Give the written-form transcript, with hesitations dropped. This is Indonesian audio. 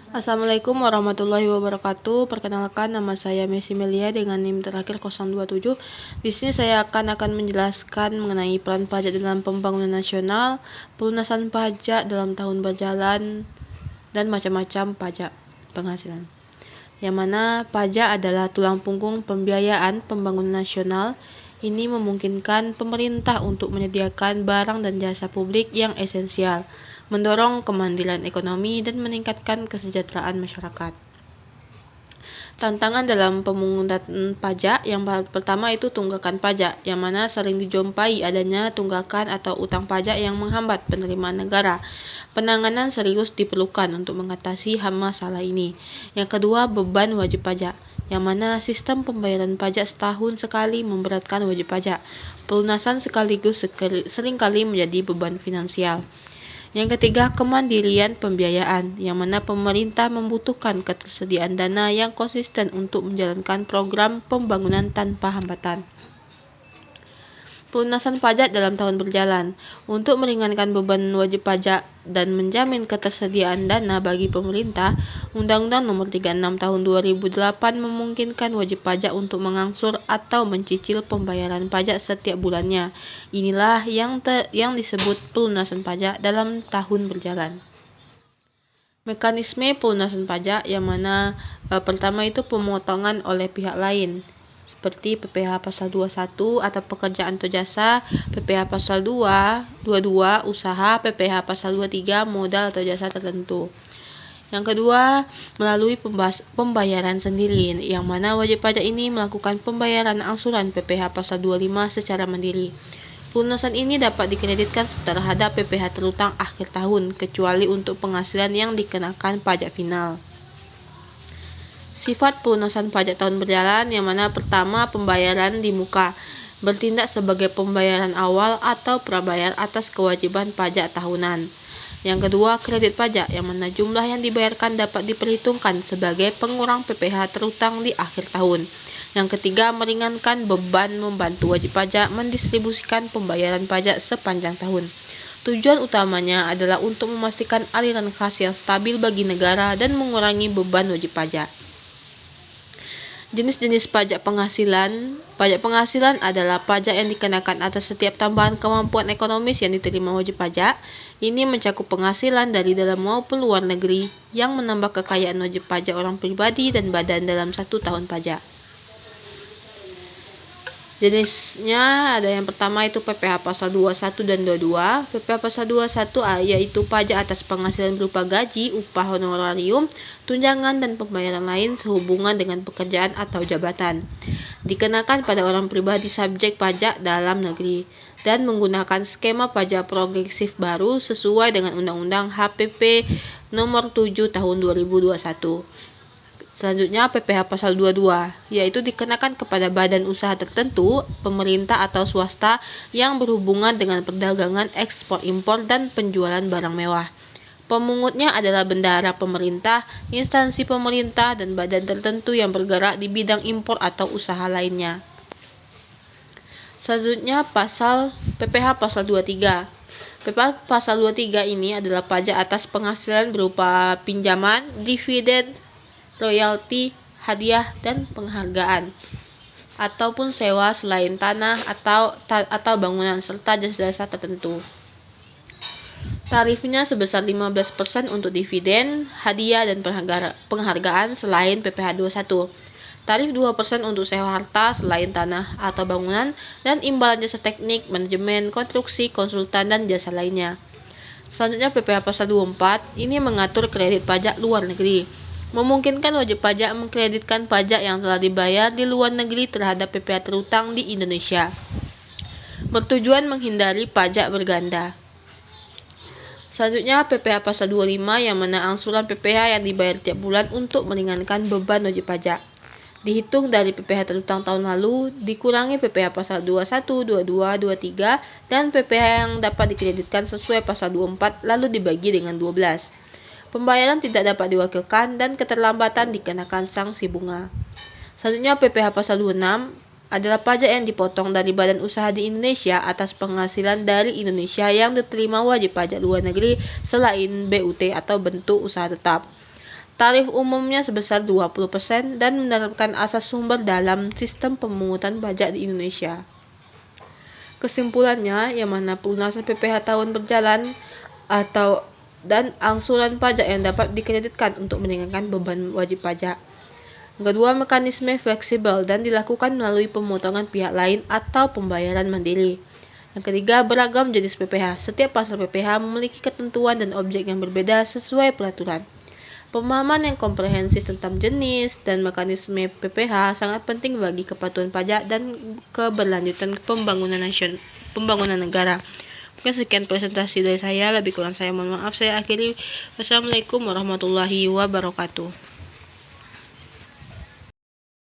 Assalamualaikum warahmatullahi wabarakatuh. Perkenalkan, nama saya Messi Melia dengan NIM terakhir 027. Di sini saya akan menjelaskan mengenai peran pajak dalam pembangunan nasional, pelunasan pajak dalam tahun berjalan, dan macam-macam pajak penghasilan. Yang mana pajak adalah tulang punggung pembiayaan pembangunan nasional. Ini memungkinkan pemerintah untuk menyediakan barang dan jasa publik yang esensial, mendorong kemandirian ekonomi, dan meningkatkan kesejahteraan masyarakat. Tantangan dalam pemungutan pajak yang pertama itu tunggakan pajak, yang mana sering dijumpai adanya tunggakan atau utang pajak yang menghambat penerimaan negara. Penanganan serius diperlukan untuk mengatasi masalah ini. Yang kedua, beban wajib pajak, yang mana sistem pembayaran pajak setahun sekali memberatkan wajib pajak. Pelunasan sekaligus seringkali menjadi beban finansial. Yang ketiga, kemandirian pembiayaan, yang mana pemerintah membutuhkan ketersediaan dana yang konsisten untuk menjalankan program pembangunan tanpa hambatan. Pelunasan pajak dalam tahun berjalan. Untuk meringankan beban wajib pajak dan menjamin ketersediaan dana bagi pemerintah, Undang-Undang Nomor 36 Tahun 2008 memungkinkan wajib pajak untuk mengangsur atau mencicil pembayaran pajak setiap bulannya. Inilah yang disebut pelunasan pajak dalam tahun berjalan. Mekanisme pelunasan pajak yang mana pertama itu pemotongan oleh pihak lain, seperti PPh pasal 21 atau pekerjaan atau jasa, PPh pasal 22 usaha, PPh pasal 23 modal atau jasa tertentu. Yang kedua, melalui pembayaran sendiri, yang mana wajib pajak ini melakukan pembayaran angsuran PPh pasal 25 secara mandiri. Pelunasan ini dapat dikreditkan terhadap PPh terutang akhir tahun, kecuali untuk penghasilan yang dikenakan pajak final. Sifat pelunasan pajak tahun berjalan, yang mana pertama, pembayaran di muka, bertindak sebagai pembayaran awal atau prabayar atas kewajiban pajak tahunan. Yang kedua, kredit pajak, yang mana jumlah yang dibayarkan dapat diperhitungkan sebagai pengurang PPh terutang di akhir tahun. Yang ketiga, meringankan beban membantu wajib pajak mendistribusikan pembayaran pajak sepanjang tahun. Tujuan utamanya adalah untuk memastikan aliran kas yang stabil bagi negara dan mengurangi beban wajib pajak. Jenis-jenis pajak penghasilan. Pajak penghasilan adalah pajak yang dikenakan atas setiap tambahan kemampuan ekonomis yang diterima wajib pajak. Ini mencakup penghasilan dari dalam maupun luar negeri yang menambah kekayaan wajib pajak orang pribadi dan badan dalam satu tahun pajak. Jenisnya ada yang pertama itu PPh pasal 21 dan 22. PPh pasal 21 yaitu pajak atas penghasilan berupa gaji, upah honorarium, tunjangan dan pembayaran lain sehubungan dengan pekerjaan atau jabatan. Dikenakan pada orang pribadi subjek pajak dalam negeri dan menggunakan skema pajak progresif baru sesuai dengan Undang-Undang HPP Nomor 7 Tahun 2021. Selanjutnya PPh pasal 22, yaitu dikenakan kepada badan usaha tertentu, pemerintah atau swasta yang berhubungan dengan perdagangan ekspor impor dan penjualan barang mewah. Pemungutnya adalah bendahara pemerintah, instansi pemerintah, dan badan tertentu yang bergerak di bidang impor atau usaha lainnya. Selanjutnya PPh pasal 23. PPh pasal 23 ini adalah pajak atas penghasilan berupa pinjaman, dividen, royalti, hadiah, dan penghargaan, ataupun sewa selain tanah atau bangunan serta jasa-jasa tertentu. Tarifnya sebesar 15% untuk dividen, hadiah, dan penghargaan selain PPh 21. Tarif 2% untuk sewa harta selain tanah atau bangunan, dan imbalan jasa teknik, manajemen, konstruksi, konsultan, dan jasa lainnya. Selanjutnya PPh pasal 24 ini mengatur kredit pajak luar negeri, memungkinkan wajib pajak mengkreditkan pajak yang telah dibayar di luar negeri terhadap PPh terutang di Indonesia, bertujuan menghindari pajak berganda. Selanjutnya PPh pasal 25 yang mana angsuran PPh yang dibayar tiap bulan untuk meringankan beban wajib pajak. Dihitung dari PPh terutang tahun lalu, dikurangi PPh pasal 21, 22, 23, dan PPh yang dapat dikreditkan sesuai pasal 24 lalu dibagi dengan 12. Pembayaran tidak dapat diwakilkan dan keterlambatan dikenakan sanksi bunga. Selanjutnya PPh pasal 26 adalah pajak yang dipotong dari badan usaha di Indonesia atas penghasilan dari Indonesia yang diterima wajib pajak luar negeri selain BUT atau bentuk usaha tetap. Tarif umumnya sebesar 20% dan menerapkan asas sumber dalam sistem pemungutan pajak di Indonesia. Kesimpulannya, yang mana pelunasan PPh tahun berjalan dan angsuran pajak yang dapat dikreditkan untuk meringankan beban wajib pajak. Kedua, mekanisme fleksibel dan dilakukan melalui pemotongan pihak lain atau pembayaran mandiri. Yang ketiga, beragam jenis PPh. Setiap pasal PPh memiliki ketentuan dan objek yang berbeda sesuai peraturan. Pemahaman yang komprehensif tentang jenis dan mekanisme PPh sangat penting bagi kepatuhan pajak dan keberlanjutan pembangunan negara. Mungkin sekian presentasi dari saya, lebih kurang saya mohon maaf. Saya akhiri. Wassalamualaikum warahmatullahi wabarakatuh.